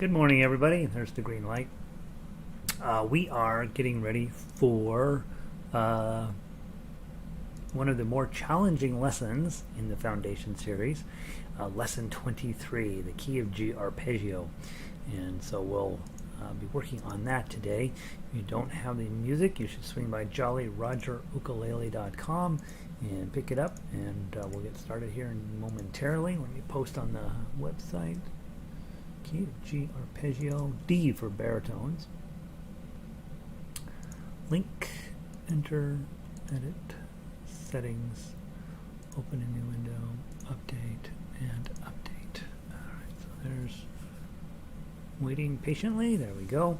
Good morning, everybody. There's the green light. We are getting ready for one of the more challenging lessons in the Foundation series, Lesson 23, the Key of G Arpeggio. And so we'll be working on that today. If you don't have the music, you should swing by jollyrogerukulele.com and pick it up, and we'll get started here momentarily. Let me post on the website. Key of G Arpeggio, D for baritones. Link, enter, edit, settings, open a new window, update, and update. Alright, so there's waiting patiently. There we go.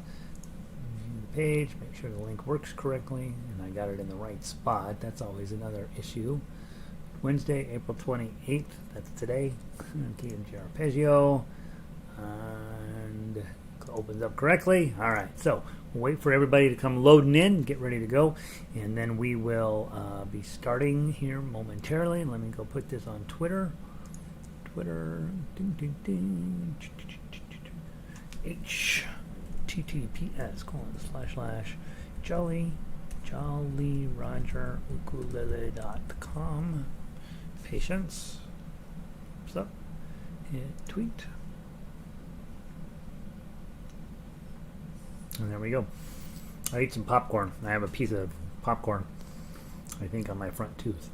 View the page, make sure the link works correctly, and I got it in the right spot. That's always another issue. Wednesday, April 28th, that's today. Key of G Arpeggio. And opens up correctly. All right, so we'll wait for everybody to come loading in, get ready to go, and then we will be starting here momentarily. Let me go put this on Twitter. https://jollyrogerukulele.com. Patience. What's up? Hit tweet. And there we go. I ate some popcorn. I have a piece of popcorn, I think, on my front tooth.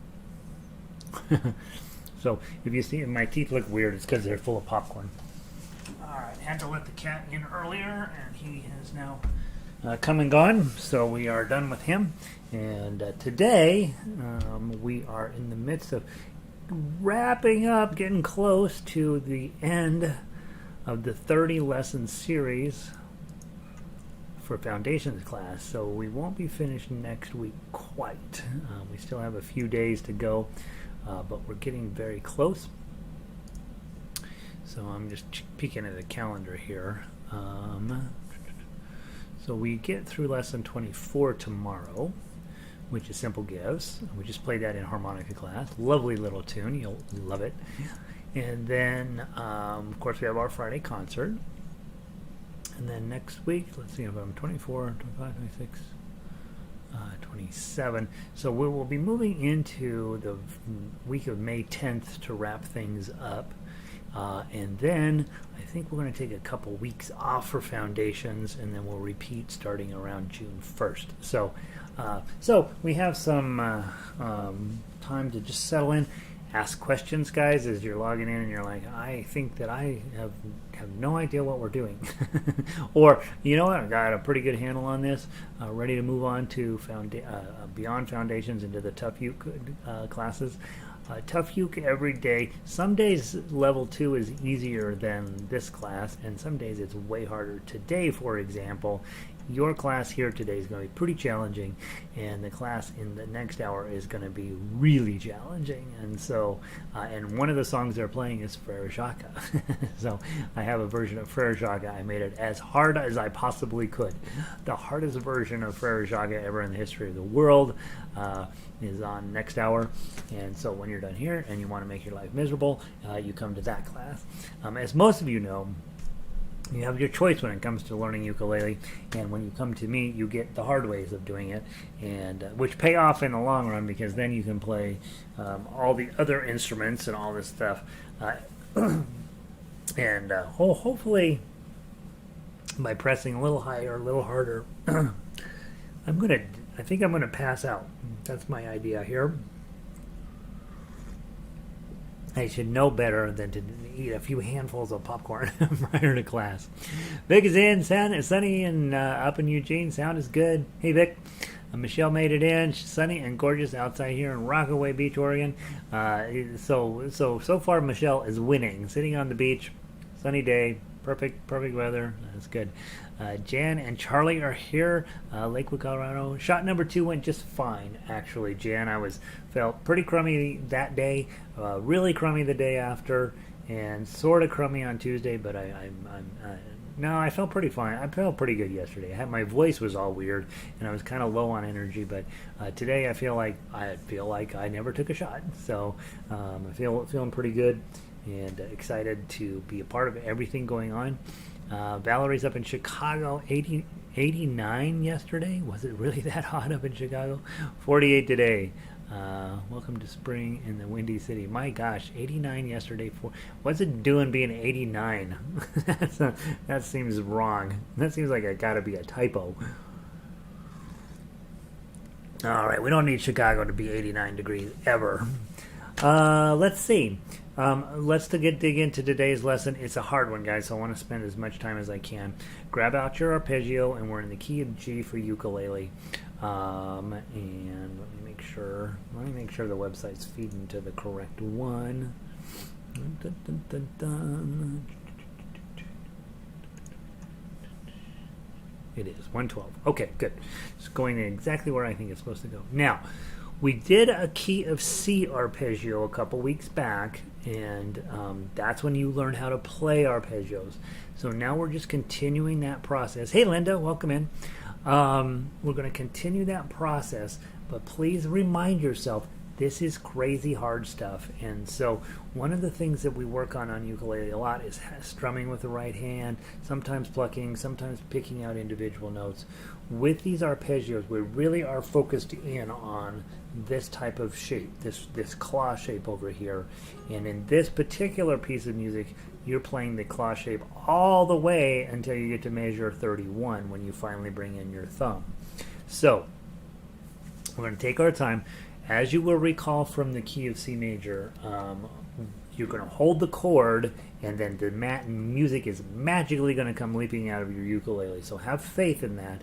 So if you see my teeth look weird, it's because they're full of popcorn. Alright, had to let the cat in earlier, and he has now come and gone. So we are done with him. And today, we are in the midst of wrapping up, getting close to the end of the 30 lesson series for Foundations class, so we won't be finished next week quite. We still have a few days to go, but we're getting very close. So I'm just peeking at the calendar here. So we get through lesson 24 tomorrow, which is Simple Gives. We just played that in harmonica class. Lovely little tune. You'll love it. And then, of course, we have our Friday concert. And then next week, let's see if I'm 24, 25, 26, 27. So we will be moving into the week of May 10th to wrap things up. And then I think we're going to take a couple weeks off for Foundations, and then we'll repeat starting around June 1st. So we have some time to just settle in. Ask questions, guys, as you're logging in and you're like, I think that I have no idea what we're doing. Or, you know what, I got a pretty good handle on this, ready to move on to beyond Foundations into the Tough Uke classes. Tough Uke every day. Some days level 2 is easier than this class, and some days it's way harder. Today, for example, your class here today is going to be pretty challenging, and the class in the next hour is going to be really challenging. And so, and one of the songs they're playing is Frere Jacques. So I have a version of Frere Jacques. I made it as hard as I possibly could. The hardest version of Frere Jacques ever in the history of the world is on next hour. And so when you're done here and you want to make your life miserable, you come to that class. As most of you know, you have your choice when it comes to learning ukulele, and when you come to me, you get the hard ways of doing it, and which pay off in the long run, because then you can play all the other instruments and all this stuff, and hopefully by pressing a little higher, a little harder, I think I'm gonna pass out. That's my idea here. I should know better than to eat a few handfuls of popcorn prior to class. Vic is in. Sound is sunny and up in Eugene. Sound is good. Hey, Vic. Michelle made it in. She's sunny and gorgeous outside here in Rockaway Beach, Oregon. So far, Michelle is winning. Sitting on the beach, sunny day, perfect weather. That's good. Jan and Charlie are here, Lakewood, Colorado. Shot number 2 went just fine, actually. Jan, felt pretty crummy that day, really crummy the day after, and sort of crummy on Tuesday. But no, I felt pretty fine. I felt pretty good yesterday. My voice was all weird, and I was kind of low on energy. But today, I feel like I never took a shot. So I'm feeling pretty good and excited to be a part of everything going on. Valerie's up in Chicago, 89 yesterday. Was it really that hot up in Chicago? 48 today. Welcome to spring in the Windy City. My gosh, 89 yesterday. What's it doing being 89? That seems wrong. That seems like it got to be a typo. All right, we don't need Chicago to be 89 degrees ever. Let's see. Let's dig into today's lesson. It's a hard one, guys, so I want to spend as much time as I can. Grab out your arpeggio, and we're in the key of G for ukulele. And let me make sure the website's feeding to the correct one. Dun, dun, dun, dun. It is 112. Okay, good. It's going exactly where I think it's supposed to go. Now, we did a key of C arpeggio a couple weeks back, and that's when you learn how to play arpeggios. So now we're just continuing that process. Hey, Linda, welcome in. We're going to continue that process, but please remind yourself this is crazy hard stuff. And so one of the things that we work on ukulele a lot is strumming with the right hand, sometimes plucking, sometimes picking out individual notes. With these arpeggios, we really are focused in on this type of shape, this claw shape over here. And in this particular piece of music, you're playing the claw shape all the way until you get to measure 31 when you finally bring in your thumb. So we're going to take our time. As you will recall from the key of C major, you're going to hold the chord, and then the music is magically going to come leaping out of your ukulele. So have faith in that.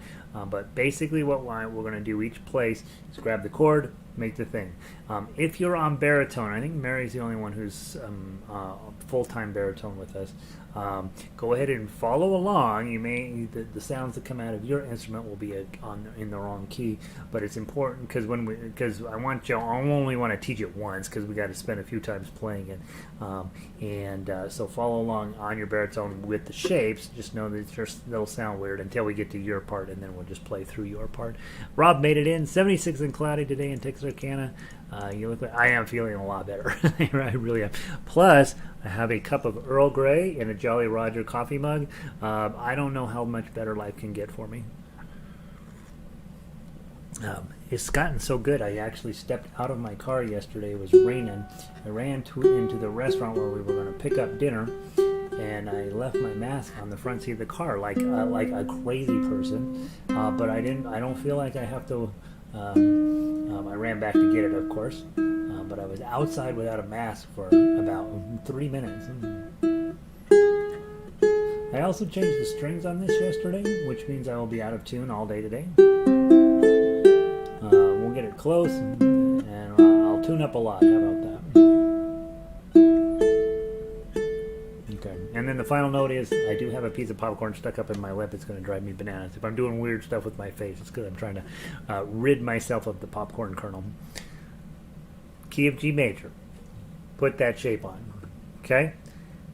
But basically what we're going to do each place is grab the chord, make the thing. If you're on baritone, I think Mary's the only one who's full-time baritone with us. Go ahead and follow along. You may the sounds that come out of your instrument will be in the wrong key, but it's important because I only want to teach it once because we got to spend a few times playing it. So follow along on your baritone with the shapes. Just know that they'll sound weird until we get to your part, and then we'll just play through your part. Rob made it in. 76 and cloudy today in Texarkana. You look like I am feeling a lot better. I really am. Plus, I have a cup of Earl Grey and a Jolly Roger coffee mug. I don't know how much better life can get for me. It's gotten so good. I actually stepped out of my car yesterday. It was raining. I ran into the restaurant where we were going to pick up dinner, and I left my mask on the front seat of the car like a crazy person. But I don't feel like I have to. I ran back to get it, of course, but I was outside without a mask for about 3 minutes. I also changed the strings on this yesterday, which means I will be out of tune all day today. We'll get it close, and I'll tune up a lot. How about that? Okay, and then the final note is I do have a piece of popcorn stuck up in my lip. It's going to drive me bananas. If I'm doing weird stuff with my face, it's because I'm trying to rid myself of the popcorn kernel. Key of G major. Put that shape on. Okay?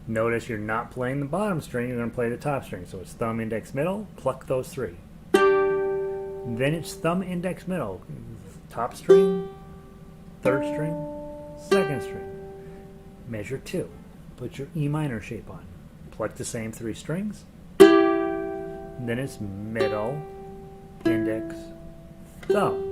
Notice you're not playing the bottom string. You're going to play the top string. So it's thumb, index, middle. Pluck those three. Then it's thumb, index, middle. Top string, third string, second string. Measure 2. Put your E minor shape on. Pluck the same 3 strings. Then it's middle, index, thumb.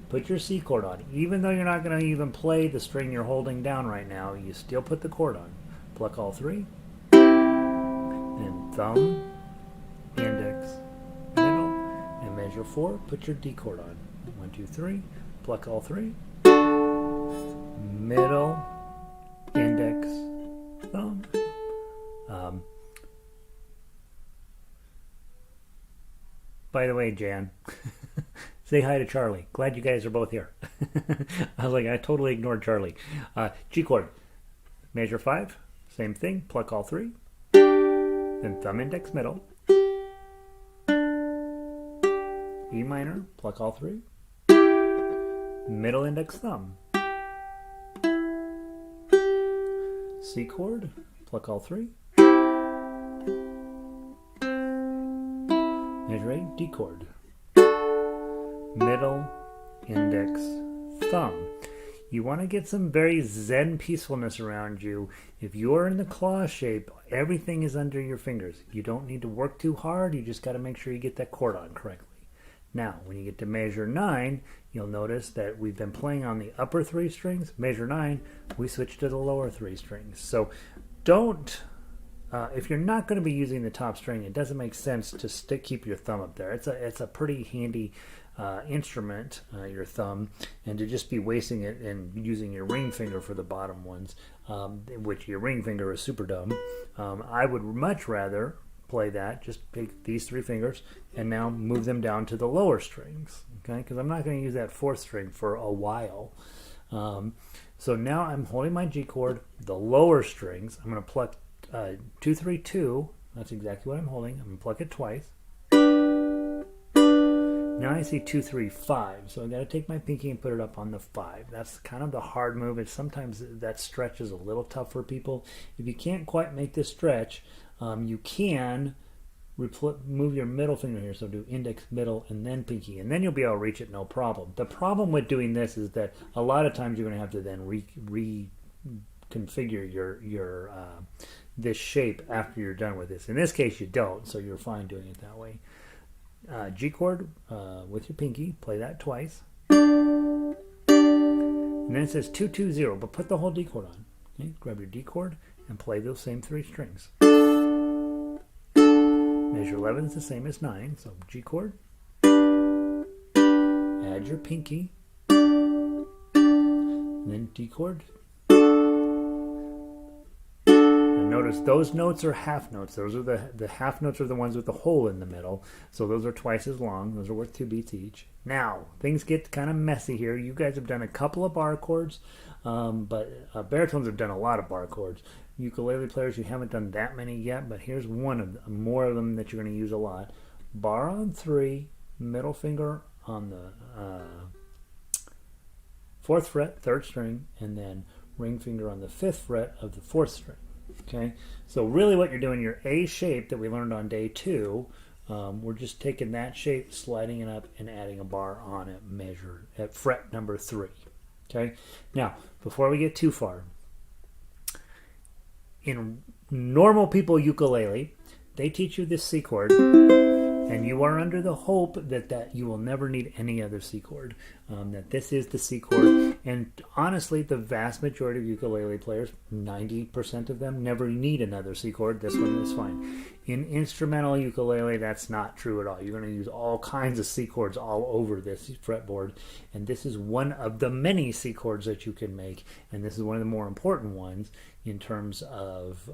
Put your C chord on. Even though you're not going to even play the string you're holding down right now, you still put the chord on. Pluck all 3. And thumb, index, middle, and measure 4. Put your D chord on. 1, 2, 3. Pluck all 3. Middle, index, thumb. By the way, Jan, say hi to Charlie. Glad you guys are both here. I was like, I totally ignored Charlie. G chord, measure 5, same thing, pluck all 3. Then thumb, index, middle. E minor, pluck all 3. Middle, index, thumb. C chord, pluck all 3. Measure 8, D chord. Middle, index, thumb. You want to get some very zen peacefulness around you. If you're in the claw shape, everything is under your fingers. You don't need to work too hard. You just got to make sure you get that chord on correctly. Now, when you get to measure 9, you'll notice that we've been playing on the upper 3 strings. Measure 9, we switched to the lower 3 strings. So don't, if you're not going to be using the top string, it doesn't make sense to keep your thumb up there. It's a pretty handy instrument, your thumb, and to just be wasting it and using your ring finger for the bottom ones, which your ring finger is super dumb. I would much rather play that, just take these 3 fingers and now move them down to the lower strings, okay, because I'm not going to use that 4th string for a while. So now I'm holding my G chord, the lower strings. I'm going to pluck 2, 3, 2. That's exactly what I'm holding. I'm going to pluck it twice. Now I see 2, 3, 5. So I got to take my pinky and put it up on the 5. That's kind of the hard move. And sometimes that stretch is a little tough for people. If you can't quite make this stretch, you can move your middle finger here. So do index, middle, and then pinky. And then you'll be able to reach it no problem. The problem with doing this is that a lot of times you're going to have to then reconfigure your this shape after you're done with this. In this case, you don't, so you're fine doing it that way. G chord with your pinky, play that twice. And then it says 2, 2, 0, but put the whole D chord on. Okay? Grab your D chord and play those same 3 strings. Measure 11 is the same as 9, so G chord. Add your pinky. And then D chord. Notice those notes are half notes. Those are the half notes are the ones with the hole in the middle. So those are twice as long. Those are worth 2 beats each. Now, things get kind of messy here. You guys have done a couple of bar chords, but baritones have done a lot of bar chords. Ukulele players, you haven't done that many yet, but here's one of them, more of them that you're going to use a lot. Bar on 3, middle finger on the 4th fret, 3rd string, and then ring finger on the 5th fret of the 4th string. Okay, so really what you're doing, your A shape that we learned on day 2, we're just taking that shape, sliding it up, and adding a bar on it, measured at fret number 3. Okay, now before we get too far, in normal people ukulele, they teach you this C chord, and you are under the hope that you will never need any other C chord, that this is the C chord. And honestly, the vast majority of ukulele players, 90% of them, never need another C chord. This one is fine. In instrumental ukulele, that's not true at all. You're going to use all kinds of C chords all over this fretboard, and this is one of the many C chords that you can make, and this is one of the more important ones in terms of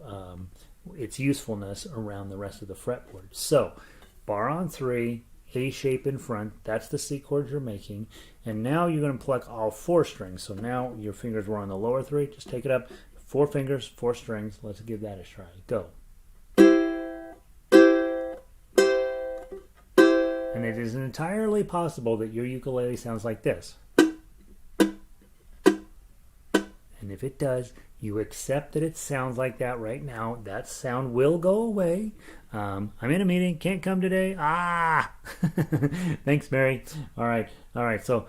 its usefulness around the rest of the fretboard. So, bar on 3, A shape in front, that's the C chord you're making. And now you're going to pluck all 4 strings. So now your fingers were on the lower 3, just take it up, 4 fingers, 4 strings. Let's give that a try. Go. And it is entirely possible that your ukulele sounds like this. And if it does, you accept that it sounds like that right now. That sound will go away. I'm in a meeting, can't come today. Thanks, Mary. All right. So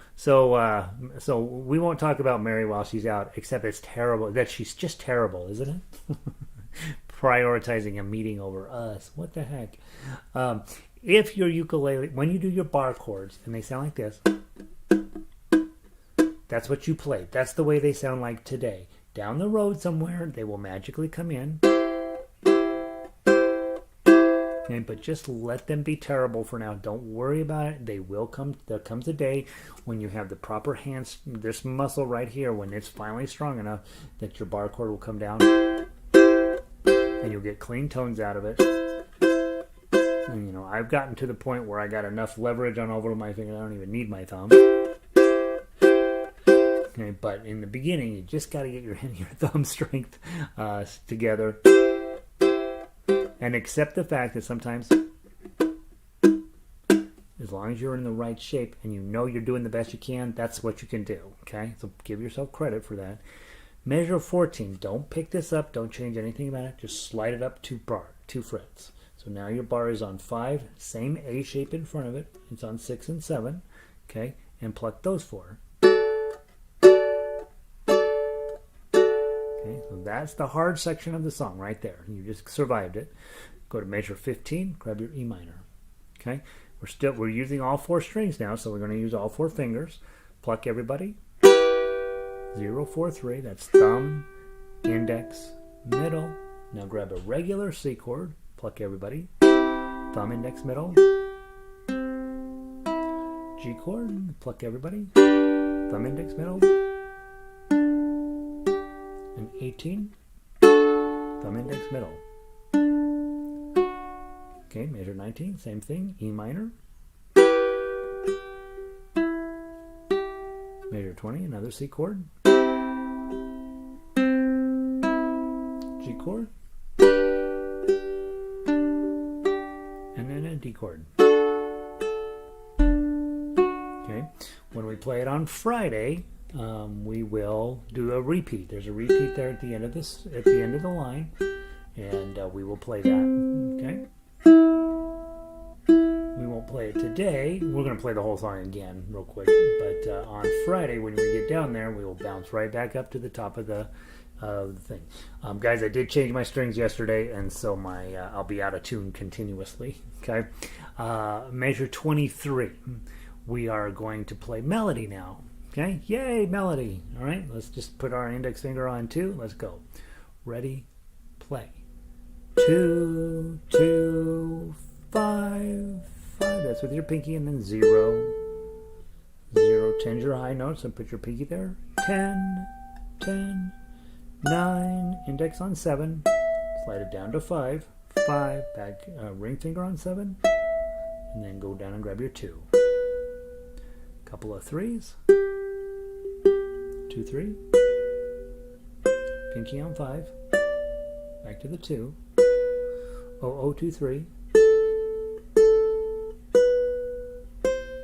we won't talk about Mary while she's out, except it's terrible. That she's just terrible, isn't it? Prioritizing a meeting over us. What the heck? If your ukulele, when you do your bar chords and they sound like this, that's what you play. That's the way they sound like today. Down the road somewhere, they will magically come in. Okay, but just let them be terrible for now. Don't worry about it. They will come. There comes a day when you have the proper hands, this muscle right here, when it's finally strong enough that your bar chord will come down and you'll get clean tones out of it. And, you know, I've gotten to the point where I got enough leverage on over my finger, I don't even need my thumb. Okay, but in the beginning, you just got to get your thumb strength together and accept the fact that sometimes, as long as you're in the right shape and you know you're doing the best you can, that's what you can do. Okay, so give yourself credit for that. Measure 14. Don't pick this up. Don't change anything about it. Just slide it up 2 frets. So now your bar is on 5, same A shape in front of it. It's on 6 and 7. Okay, and pluck those 4. that's the hard section of the song right there. You just survived it. Go to measure 15, grab your E minor. Okay, we're using all 4 strings now, so we're going to use all 4 fingers. Pluck everybody. 0, 4, 3. That's thumb, index, middle. Now grab a regular C chord. Pluck everybody. Thumb, index, middle. G chord. Pluck everybody. Thumb, index, middle. And 18. Thumb, index, middle. Okay, measure 19, same thing, E minor. Measure 20, another C chord. G chord. And then a D chord. Okay, when we play it on Friday, we will do a repeat. There's a repeat there at the end of the line, and we will play that. Okay. We won't play it today. We're going to play the whole song again real quick. But on Friday, when we get down there, we will bounce right back up to the top of the thing. Guys, I did change my strings yesterday, and so I'll be out of tune continuously. Okay. Measure 23. We are going to play melody now. Okay. Yay, melody. All right. Let's just put our index finger on 2. Let's go. Ready, play. 2, 2, 5, 5. That's with your pinky, and then 0. 0, 10's your high note, so put your pinky there. 10, 10, 9, index on 7. Slide it down to 5. 5, back ring finger on 7. And then go down and grab your 2. Couple of 3s. 2, 3. Pinky on 5. Back to the 2. 0, 0, 2, 3.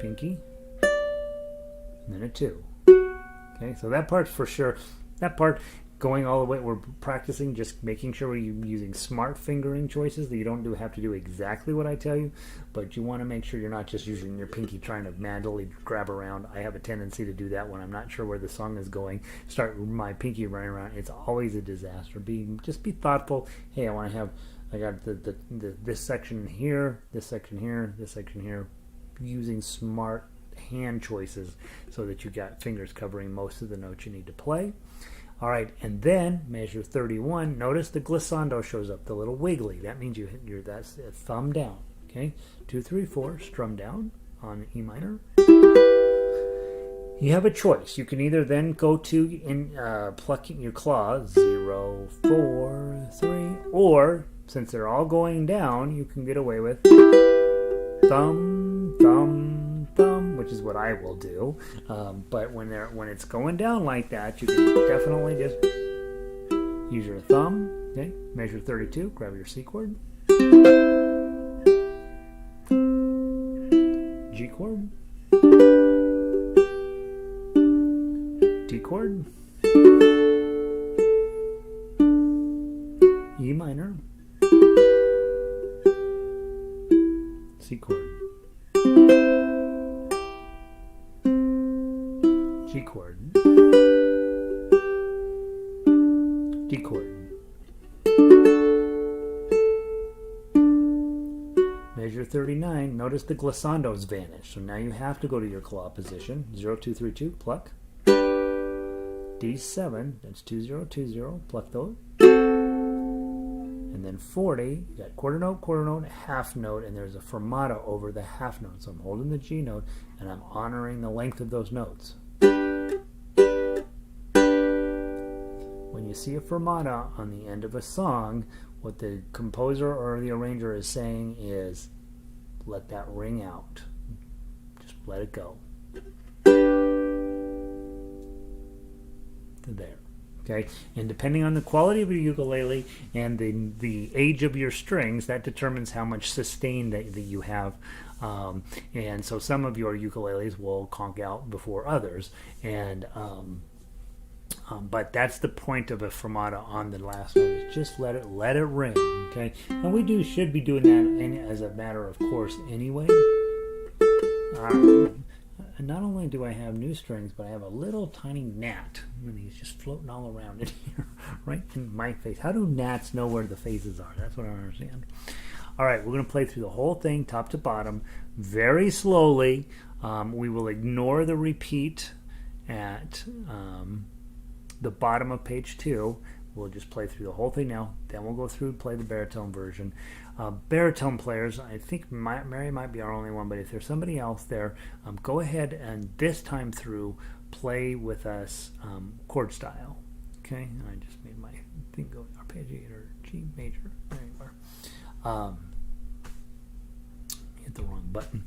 Pinky, and then a 2. Okay, so that part's for sure. That part going all the way, we're practicing just making sure we're using smart fingering choices, that you don't have to do exactly what I tell you, but you want to make sure you're not just using your pinky trying to manually grab around. I have a tendency to do that when I'm not sure where the song is going. Start my pinky running around. It's always a disaster. Just be thoughtful. Hey, I got this section here, this section here, this section here. Using smart hand choices so that you got fingers covering most of the notes you need to play. All right, and then measure 31. Notice the glissando shows up, the little wiggly. That means that's a thumb down. Okay, 2, 3, 4, strum down on E minor. You have a choice. You can either then go to plucking your claw 0, 4, 3, or since they're all going down, you can get away with thumb, thumb, thumb, which is what I will do. But when it's going down like that, you can definitely just use your thumb. Okay, measure 32. Grab your C chord, G chord, D chord, E minor, C chord, G chord, D chord. Measure 39. Notice the glissandos vanish. So now you have to go to your claw position. 0, 2, 3, 2. Pluck. D7. That's 2, 0, 2, 0. Pluck those. And then 40, you got quarter note, half note, and there's a fermata over the half note. So I'm holding the G note, and I'm honoring the length of those notes. When you see a fermata on the end of a song, what the composer or the arranger is saying is, let that ring out. Just let it go. There. Okay, and depending on the quality of your ukulele and the age of your strings, that determines how much sustain that you have. And so some of your ukuleles will conk out before others, and but that's the point of a fermata on the last note, is just let it ring. Okay, and we should be doing that as a matter of course anyway. And not only do I have new strings, but I have a little tiny gnat, and he's just floating all around in here, right in my face. How do gnats know where the faces are? That's what I don't understand. All right, we're going to play through the whole thing, top to bottom, very slowly. We will ignore the repeat at the bottom of page 2. We'll just play through the whole thing now. Then we'll go through and play the baritone version. Baritone players, I think Mary might be our only one, but if there's somebody else there, go ahead and this time through play with us chord style. Okay, I just made my thing go arpeggiator G major. There you are. Hit the wrong button.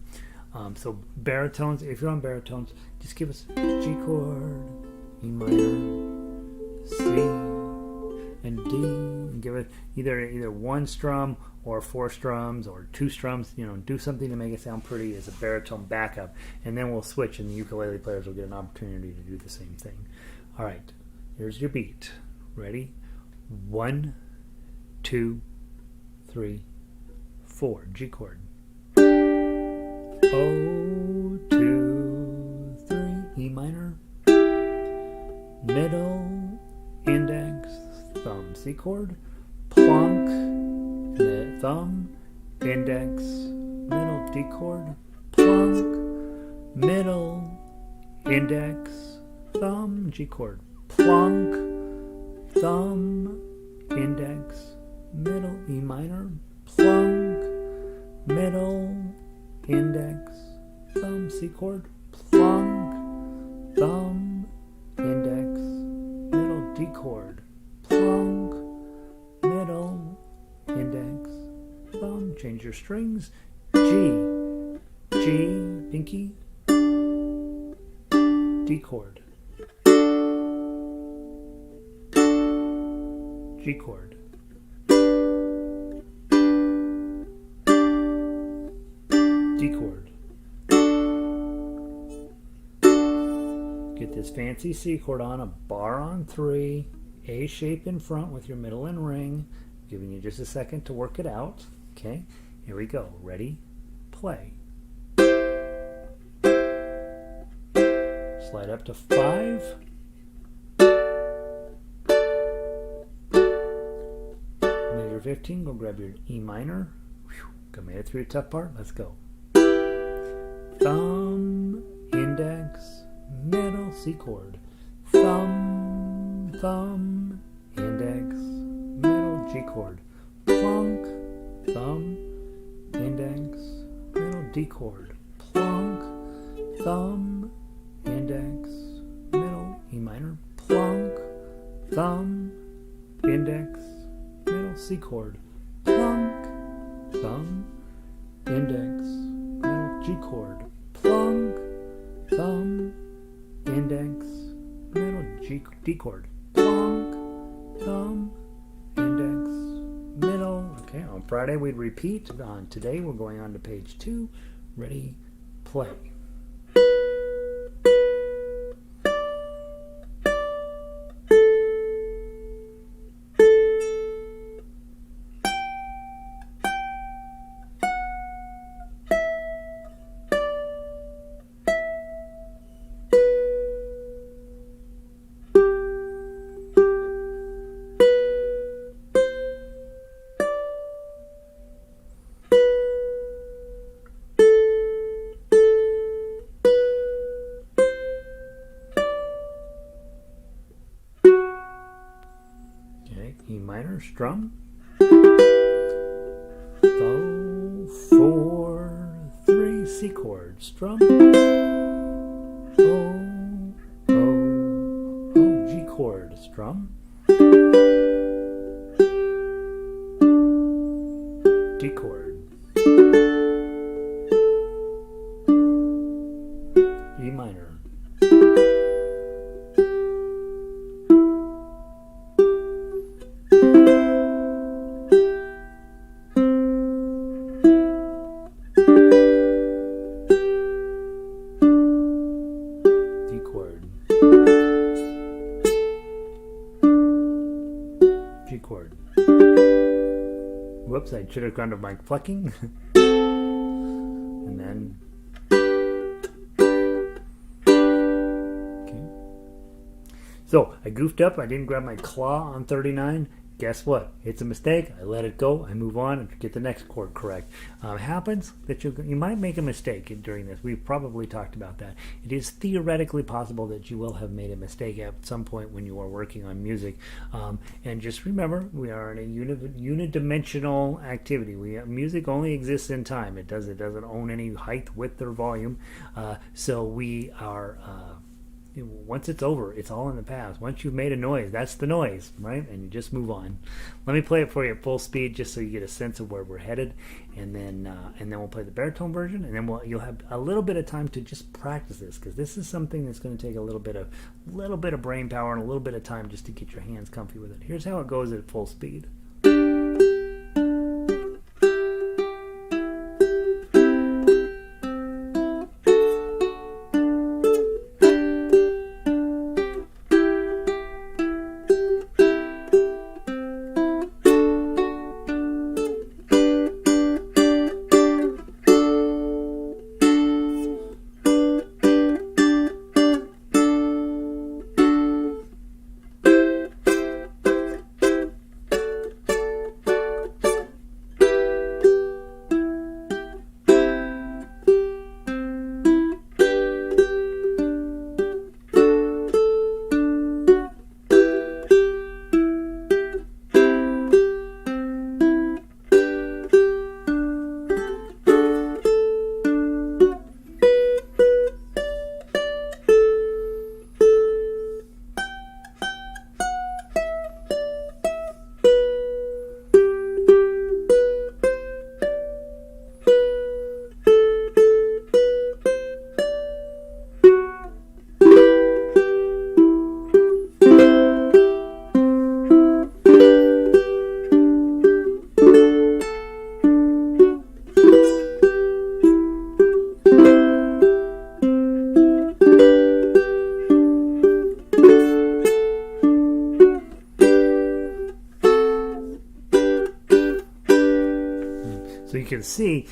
So baritones, if you're on baritones, just give us G chord, E minor, C, and D, and give it either one strum or 4 strums or 2 strums. You know, do something to make it sound pretty as a baritone backup, and then we'll switch, and the ukulele players will get an opportunity to do the same thing. All right, here's your beat. Ready? 1, 2, 3, 4. G chord. 0, 2, 3. E minor. Middle, index, thumb, C chord, plonk, thumb, index, middle, D chord, plonk, middle, index, thumb, G chord, plonk, thumb, index, middle, E minor, plonk, middle, index, thumb, C chord, plonk, thumb, index, middle, D chord, plonk, middle, index, thumb. Change your strings. G, pinky, D chord, G chord, D chord. Get this fancy C chord on, a bar on 3, A shape in front with your middle and ring. Giving you just a second to work it out. Okay, here we go. Ready? Play. Slide up to 5. Measure 15. Go grab your E minor. Whew, made it through the tough part. Let's go. Thumb, index, middle, C chord. Thumb, thumb, index, middle, G chord. Plonk, thumb, index, middle, D chord. Plonk, thumb, index, middle, E minor. Plonk, thumb, index, middle, C chord. Plonk, thumb, index, middle, G chord. Plonk, thumb, index, middle, D chord. Plonk, thumb, index, middle. Okay, on Friday we'd repeat. On today we're going on to page 2. Ready, play. E minor, strum. 4, 3, C chord, strum. G chord, strum. D chord. E minor. G chord. Whoops, I should have gone to my plucking. And then So I goofed up. I didn't grab my claw on 39. Guess what? It's a mistake. I let it go. I move on and get the next chord correct. Happens that you might make a mistake during this. We've probably talked about that. It is theoretically possible that you will have made a mistake at some point when you are working on music. And just remember, we are in a unidimensional activity. Music only exists in time. It doesn't own any height, width, or volume. So we are. Once it's over, it's all in the past. Once you've made a noise, that's the noise, right? And you just move on. Let me play it for you at full speed, just so you get a sense of where we're headed, and then we'll play the baritone version, and then you'll have a little bit of time to just practice this, because this is something that's going to take a little bit of brain power and a little bit of time just to get your hands comfy with it. Here's how it goes at full speed. So you can see,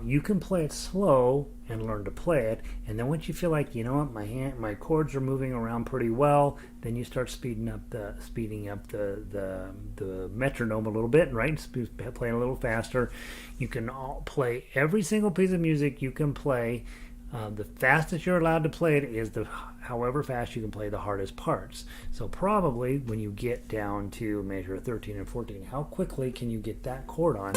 you can play it slow and learn to play it, and then once you feel like, you know what, my chords are moving around pretty well, then you start speeding up the metronome a little bit, right? Playing a little faster. You can play every single piece of music you can play. The fastest you're allowed to play it is however fast you can play the hardest parts. So probably when you get down to measure 13 and 14, how quickly can you get that chord on?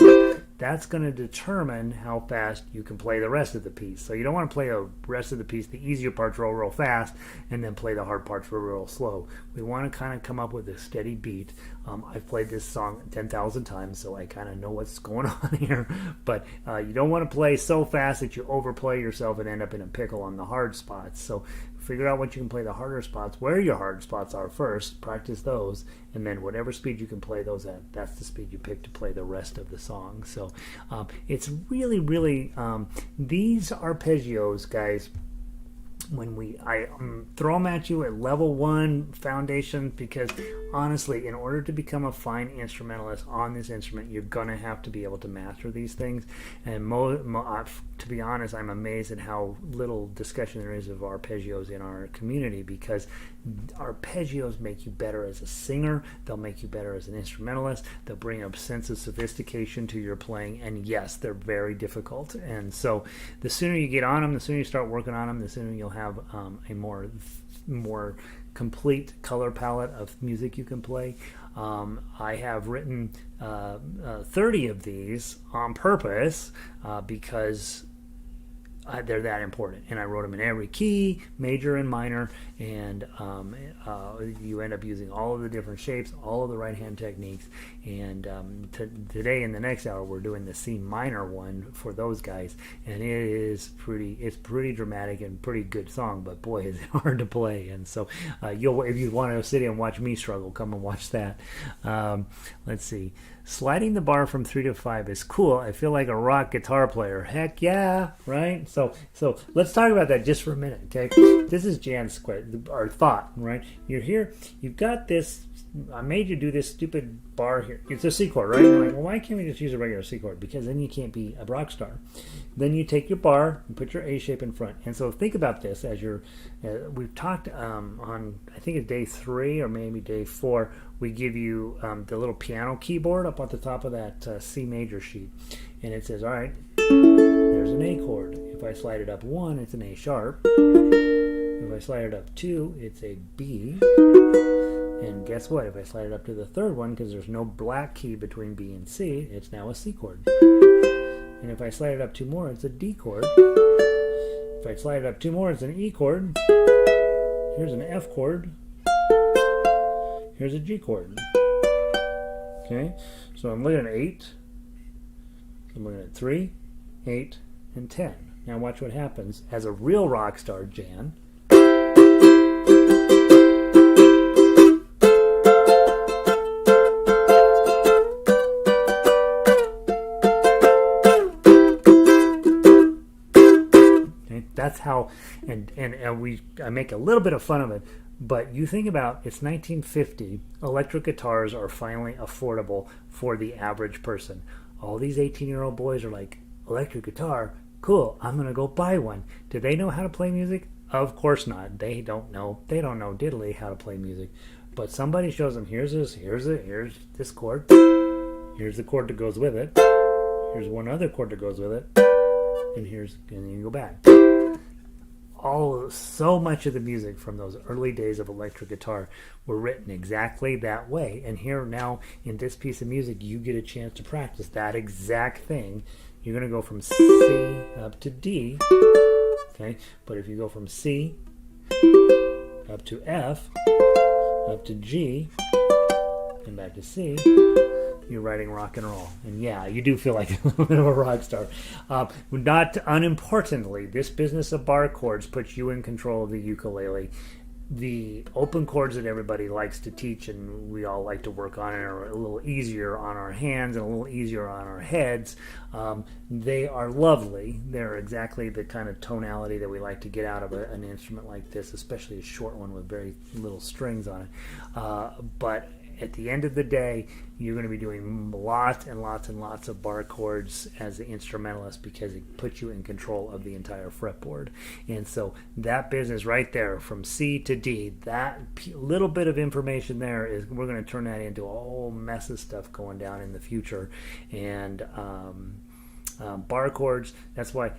That's going to determine how fast you can play the rest of the piece. So you don't want to play the rest of the piece, the easier parts real fast, and then play the hard parts real slow. We want to kind of come up with a steady beat. I've played this song 10,000 times, so I kind of know what's going on here. But you don't want to play so fast that you overplay yourself and end up in a pickle on the hard spots. So figure out what you can play the harder spots, where your hard spots are first, practice those, and then whatever speed you can play those at, that's the speed you pick to play the rest of the song. So it's really, these arpeggios, guys, when I throw them at you at level 1 foundation, because honestly, in order to become a fine instrumentalist on this instrument, you're gonna have to be able to master these things. And to be honest, I'm amazed at how little discussion there is of arpeggios in our community, because arpeggios make you better as a singer, they'll make you better as an instrumentalist, they'll bring a sense of sophistication to your playing, and yes, they're very difficult. And so the sooner you get on them, the sooner you start working on them, the sooner you'll have a more complete color palette of music you can play. I have written 30 of these on purpose because they're that important, and I wrote them in every key, major and minor, and you end up using all of the different shapes, all of the right hand techniques. And today in the next hour we're doing the C minor one for those guys, and it's pretty dramatic and pretty good song, but boy is it hard to play. And so if you want to sit and watch me struggle, come and watch that. Let's see. sliding the bar from 3 to 5 is cool. I feel like a rock guitar player. Heck yeah, right? So let's talk about that just for a minute, okay? This is Jan's square, our thought, right? You're here, you've got this, I made you do this stupid bar here. It's a C chord, right? You're like, well, why can't we just use a regular C chord? Because then you can't be a rock star. Then you take your bar and put your A shape in front. And so think about this as you're, we've talked on, I think it's day 3 or maybe day 4, we give you the little piano keyboard up at the top of that C major sheet. And it says, all right, there's an A chord. If I slide it up 1, it's an A sharp. If I slide it up 2, it's a B. And guess what? If I slide it up to the 3rd one, because there's no black key between B and C, it's now a C chord. And if I slide it up 2 more, it's a D chord. If I slide it up 2 more, it's an E chord. Here's an F chord. Here's a G chord. Okay, so I'm looking at 8. I'm looking at 3, 8, and 10. Now watch what happens as a real rock star, Jan. That's how, and I make a little bit of fun of it, but you think about, it's 1950, electric guitars are finally affordable for the average person. All these 18-year-old boys are like, electric guitar, cool, I'm going to go buy one. Do they know how to play music? Of course not. They don't know diddly how to play music. But somebody shows them, here's this chord, here's the chord that goes with it, here's one other chord that goes with it, and then you go back. So much of the music from those early days of electric guitar were written exactly that way. And here now in this piece of music, you get a chance to practice that exact thing. You're going to go from C up to D, okay? But if you go from C up to F, up to G, and back to C, you're writing rock and roll. And yeah, you do feel like a little bit of a rock star. Not unimportantly, this business of bar chords puts you in control of the ukulele. The open chords that everybody likes to teach and we all like to work on are a little easier on our hands and a little easier on our heads. They are lovely. They're exactly the kind of tonality that we like to get out of an instrument like this, especially a short one with very little strings on it. But at the end of the day, you're going to be doing lots and lots and lots of bar chords as the instrumentalist because it puts you in control of the entire fretboard. And so that business right there from C to D, that little bit of information there is, we're going to turn that into a whole mess of stuff going down in the future. And bar chords, that's why,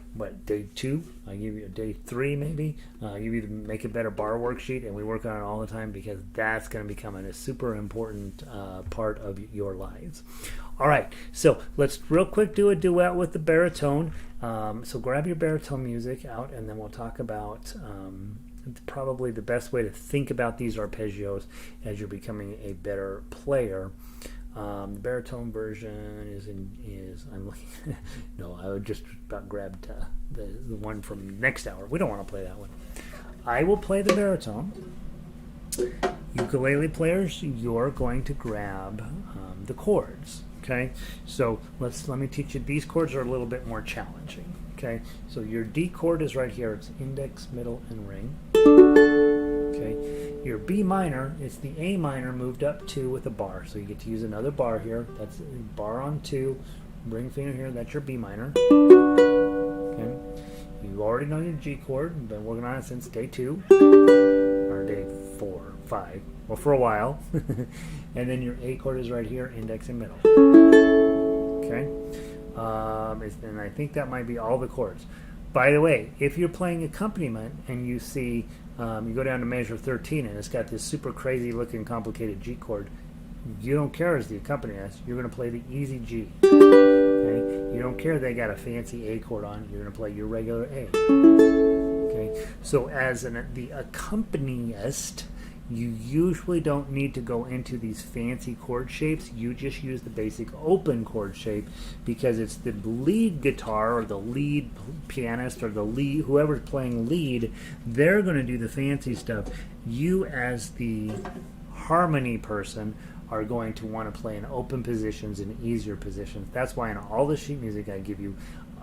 day 2, I give you day 3 maybe, I give you the Make a Better Bar worksheet, and we work on it all the time because that's going to become a super important part of your lives. All right, so let's real quick do a duet with the baritone. So grab your baritone music out, and then we'll talk about probably the best way to think about these arpeggios as you're becoming a better player. The baritone version is I'm looking. No, I would just about grabbed the one from next hour. We don't want to play that one. I will play the baritone. Ukulele players, you're going to grab the chords. Okay, so let me teach you. These chords are a little bit more challenging. Okay, so your D chord is right here. It's index, middle, and ring. Okay. Your B minor, it's the A minor moved up 2 with a bar. So you get to use another bar here. That's bar on 2, ring finger here, that's your B minor. Okay. You already know your G chord. You've been working on it since day 2. Or day 4, 5. Well, for a while. And then your A chord is right here, index and middle. Okay. And I think that might be all the chords. By the way, if you're playing accompaniment and you see, you go down to measure 13 and it's got this super crazy looking complicated G chord, you don't care as the accompanist, you're going to play the easy G. Okay? You don't care they got a fancy A chord on, you're going to play your regular A. Okay? So as the accompanist, you usually don't need to go into these fancy chord shapes. You just use the basic open chord shape because it's the lead guitar or the lead pianist or the lead, whoever's playing lead, they're going to do the fancy stuff. You as the harmony person are going to want to play in open positions and easier positions. That's why in all the sheet music I give you,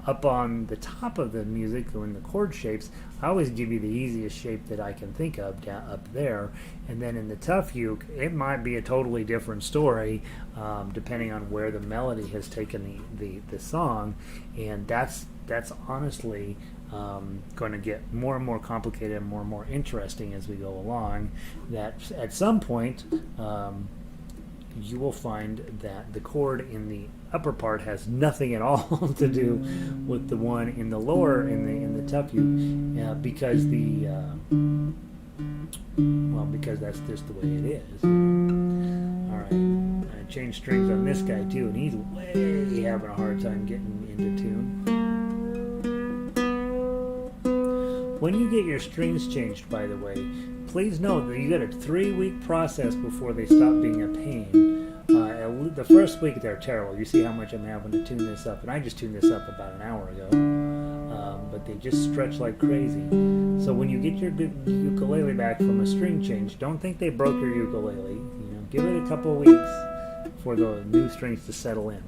up on the top of the music, in the chord shapes, I always give you the easiest shape that I can think of down up there. And then in the tough uke, it might be a totally different story, depending on where the melody has taken the song. And that's honestly going to get more and more complicated and more interesting as we go along. That at some point, you will find that the chord in the upper part has nothing at all to do with the one in the lower in the tough uke, because because that's just the way it is. All right, I changed strings on this guy too, and he's way having a hard time getting into tune. When you get your strings changed, by the way, please note that you get a 3-week process before they stop being a pain. The first week they're terrible. You see how much I'm having to tune this up, and I just tuned this up about an hour ago. But they just stretch like crazy. So when you get your ukulele back from a string change, don't think they broke your ukulele. Give it a couple of weeks for the new strings to settle in.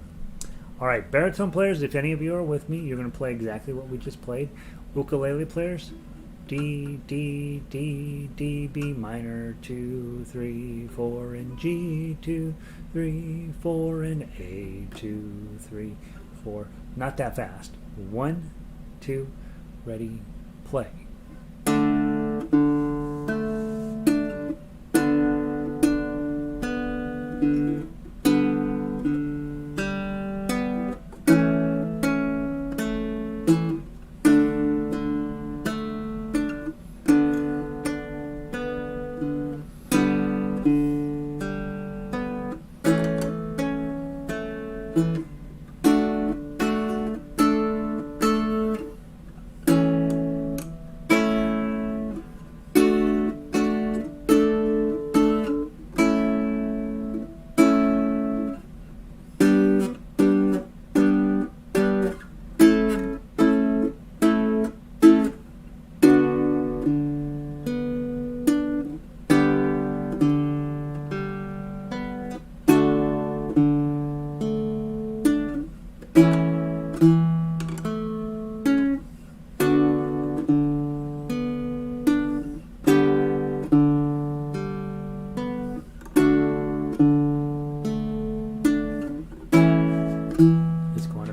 All right, baritone players, if any of you are with me, you're going to play exactly what we just played. Ukulele players, D, D, D, D, B minor, 2, 3, 4, and G, 2, 3, 4, and A, 2, 3, 4. Not that fast. 1, 2, ready, play.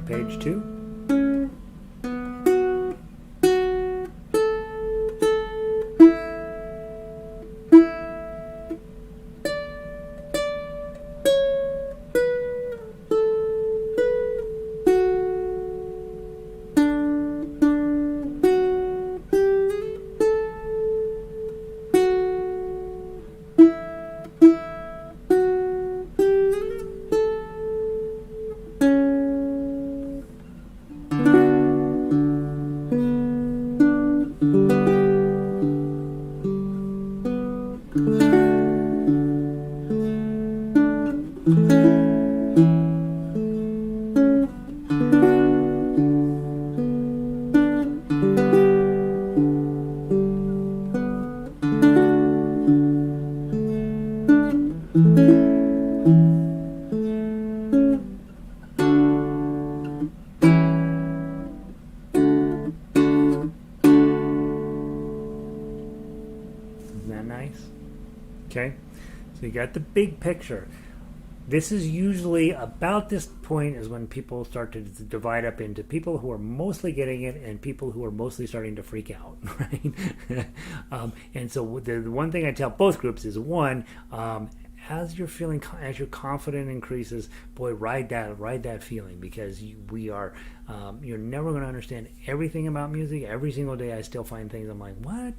Page 2. Okay, so you got the big picture. This is usually about this point is when people start to divide up into people who are mostly getting it and people who are mostly starting to freak out, right? And so the one thing I tell both groups is, one, as you're feeling, as your confidence increases, boy, ride that feeling, because you're never going to understand everything about music. Every single day I still find things I'm like, what?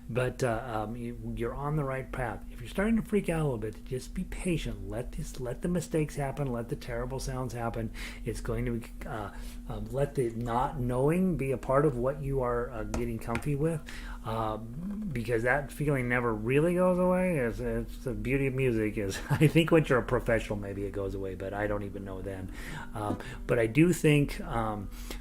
But you're on the right path. If you're starting to freak out a little bit, just be patient. Let the mistakes happen. Let the terrible sounds happen. It's going to be, let the not knowing be a part of what you are getting comfy with. Because that feeling never really goes away. It's the beauty of music is, I think once you're a professional, maybe it goes away, but I don't even know then. But I do think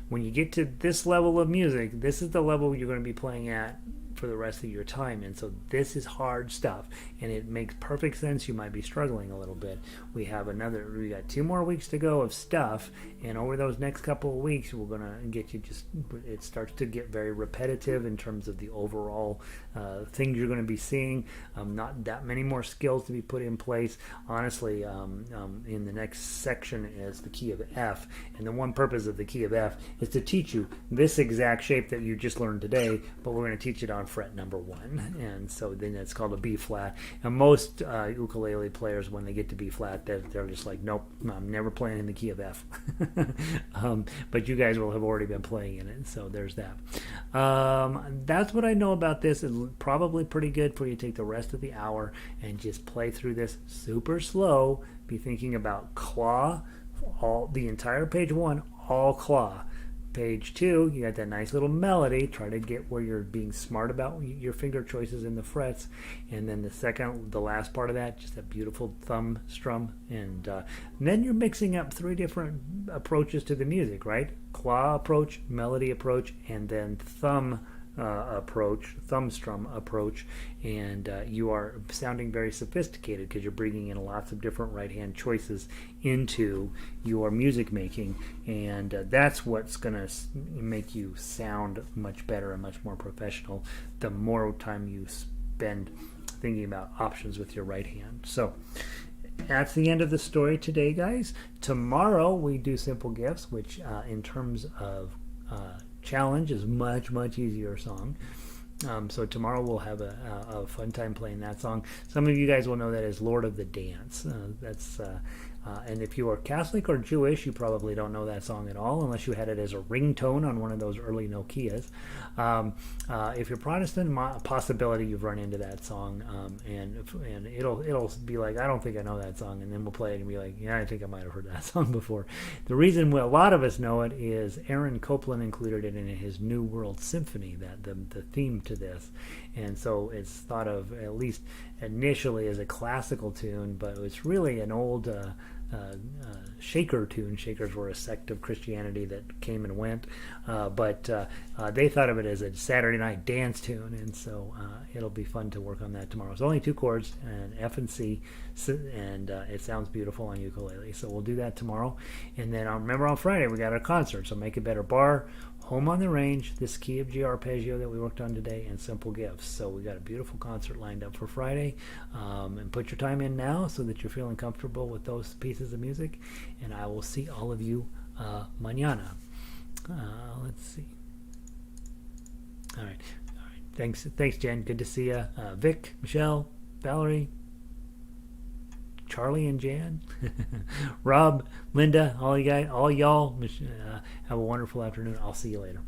when you get to this level of music, this is the level you're going to be playing at for the rest of your time. And so this is hard stuff, and it makes perfect sense. You might be struggling a little bit. We got 2 more weeks to go of stuff, and over those next couple of weeks, we're going to get you it starts to get very repetitive in terms of the overall things you're going to be seeing. Not that many more skills to be put in place. Honestly, in the next section is the key of F, and the one purpose of the key of F is to teach you this exact shape that you just learned today, but we're going to teach it on fret number 1, and so then it's called a B flat. And most ukulele players, when they get to B flat, they're just like, nope, I'm never playing in the key of F. But you guys will have already been playing in it, so there's that. That's what I know about this. It's probably pretty good for you to take the rest of the hour and just play through this super slow. Be thinking about claw, the entire page 1, all claw. Page 2, you got that nice little melody. Try to get where you're being smart about your finger choices in the frets. And then the last part of that, just a beautiful thumb strum. And then you're mixing up 3 different approaches to the music, right? Claw approach, melody approach, and then thumb strum approach, and you are sounding very sophisticated because you're bringing in lots of different right hand choices into your music making, and that's what's going to make you sound much better and much more professional the more time you spend thinking about options with your right hand. So that's the end of the story today, guys. Tomorrow we do Simple Gifts, which in terms of challenge is much easier song. So tomorrow we'll have a fun time playing that song. Some of you guys will know that as Lord of the Dance. And if you are Catholic or Jewish, you probably don't know that song at all unless you had it as a ringtone on one of those early Nokias. If you're Protestant, possibility you've run into that song, and it'll be like, I don't think I know that song, and then we'll play it and be like, yeah, I think I might have heard that song before. The reason a lot of us know it is Aaron Copland included it in his New World Symphony, that the theme to this, and so it's thought of at least initially as a classical tune, but it's really an old shaker tune. Shakers were a sect of Christianity that came and went, but they thought of it as a Saturday night dance tune, and so it'll be fun to work on that tomorrow. It's only 2 chords, an F and C, and it sounds beautiful on ukulele, so we'll do that tomorrow. And then remember, on Friday we got our concert, so Make It Better Bar, Home on the Range, this Key of G Arpeggio that we worked on today, and Simple Gifts. So we got a beautiful concert lined up for Friday, and put your time in now so that you're feeling comfortable with those pieces of music, and I will see all of you mañana. Let's see. All right. Thanks, Jen. Good to see you. Vic, Michelle, Valerie, Charlie and Jan, Rob, Linda, all you guys, all y'all, have a wonderful afternoon. I'll see you later.